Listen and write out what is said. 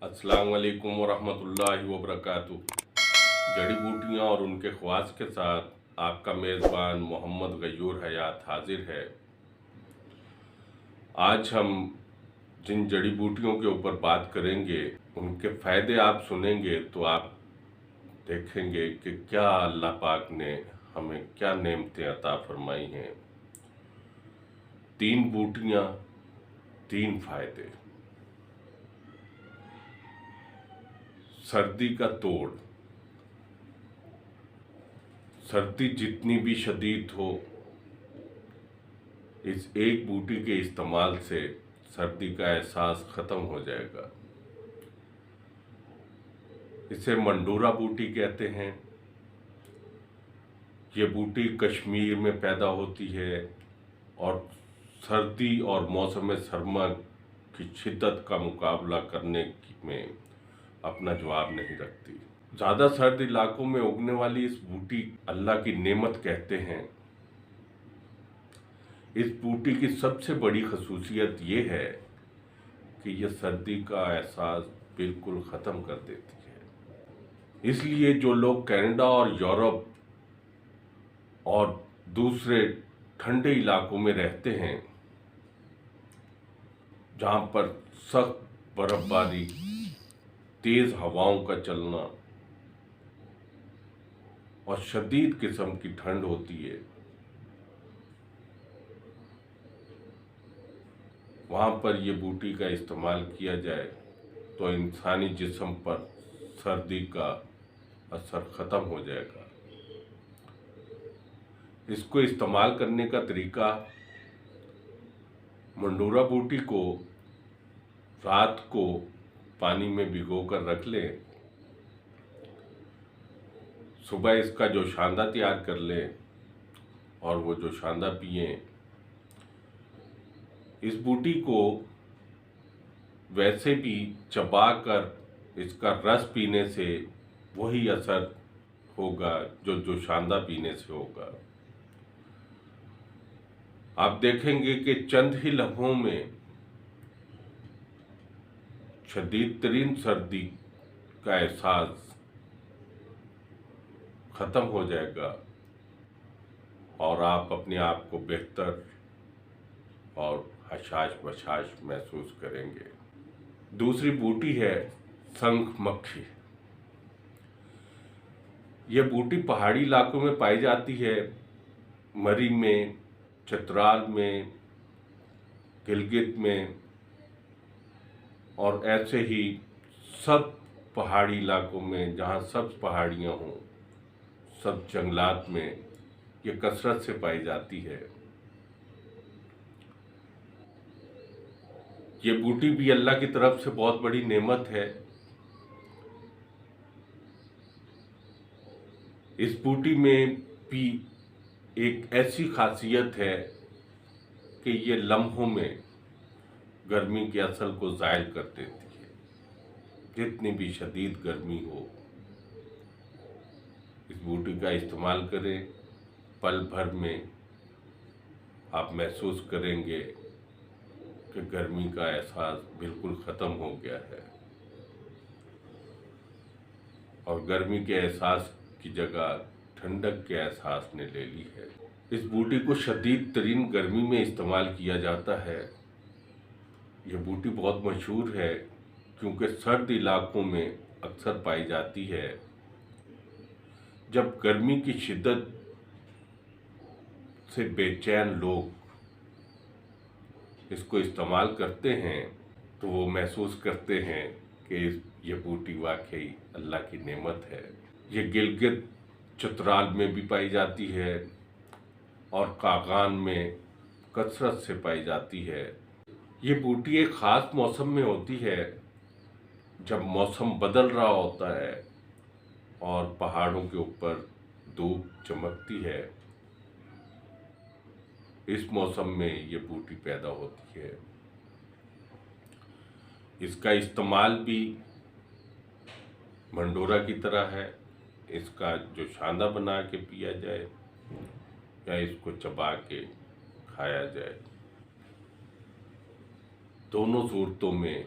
अस्सलाम वालेकुम वरहमतुल्लाहि वबरकातुह। जड़ी बूटियाँ और उनके ख़वास के साथ आपका मेज़बान मोहम्मद गयूर हयात हाजिर है। आज हम जिन जड़ी बूटियों के ऊपर बात करेंगे उनके फ़ायदे आप सुनेंगे तो आप देखेंगे कि क्या अल्लाह पाक ने हमें क्या नेमतें अता फरमाई हैं। 3 बूटियाँ 3 फ़ायदे। सर्दी का तोड़। सर्दी जितनी भी शदीद हो, इस एक बूटी के इस्तेमाल से सर्दी का एहसास ख़त्म हो जाएगा। इसे मंडूरा बूटी कहते हैं। ये बूटी कश्मीर में पैदा होती है और सर्दी और मौसम सरमा की शिद्दत का मुकाबला करने में अपना जवाब नहीं रखती। ज़्यादा सर्द इलाकों में उगने वाली इस बूटी अल्लाह की नेमत कहते हैं। इस बूटी की सबसे बड़ी खसूसियत ये है कि यह सर्दी का एहसास बिल्कुल ख़त्म कर देती है। इसलिए जो लोग कनाडा और यूरोप और दूसरे ठंडे इलाकों में रहते हैं, जहाँ पर सख्त बर्फबारी, तेज़ हवाओं का चलना और शदीद किस्म की ठंड होती है, वहाँ पर ये बूटी का इस्तेमाल किया जाए तो इंसानी जिस्म पर सर्दी का असर ख़त्म हो जाएगा। इसको इस्तेमाल करने का तरीका, मंडूरा बूटी को रात को पानी में भिगोकर रख लें, सुबह इसका जोशांदा तैयार कर लें और वो जोशांदा पिएं। इस बूटी को वैसे भी चबाकर इसका रस पीने से वही असर होगा जो जोशांदा पीने से होगा। आप देखेंगे कि चंद ही लम्हों में शदीद तरीन सर्दी का एहसास ख़त्म हो जाएगा और आप अपने आप को बेहतर और हशाश बशाश महसूस करेंगे। दूसरी बूटी है शंख मक्खी। ये बूटी पहाड़ी इलाकों में पाई जाती है। मरी में, चतराल में, गिलगित में और ऐसे ही सब पहाड़ी इलाकों में जहाँ सब पहाड़ियाँ हों, सब जंगलात में ये कसरत से पाई जाती है। ये बूटी भी अल्लाह की तरफ से बहुत बड़ी नेमत है। इस बूटी में भी एक ऐसी खासियत है कि ये लम्हों में गर्मी के असर को ज़ायल कर देती है। जितनी भी शदीद गर्मी हो, इस बूटी का इस्तेमाल करें, पल भर में आप महसूस करेंगे कि गर्मी का एहसास बिल्कुल ख़त्म हो गया है और गर्मी के एहसास की जगह ठंडक के एहसास ने ले ली है। इस बूटी को शदीद तरीन गर्मी में इस्तेमाल किया जाता है। यह बूटी बहुत मशहूर है क्योंकि सर्द इलाकों में अक्सर पाई जाती है। जब गर्मी की शिद्दत से बेचैन लोग इसको इस्तेमाल करते हैं तो वो महसूस करते हैं कि ये बूटी वाकई अल्लाह की नेमत है। ये गिलगित चतराल में भी पाई जाती है और कागान में कसरत से पाई जाती है। ये बूटी एक ख़ास मौसम में होती है जब मौसम बदल रहा होता है और पहाड़ों के ऊपर धूप चमकती है। इस मौसम में ये बूटी पैदा होती है। इसका इस्तेमाल भी मंडोरा की तरह है। इसका जोशांदा बना के पिया जाए या इसको चबा के खाया जाए। दोनों सूरतों में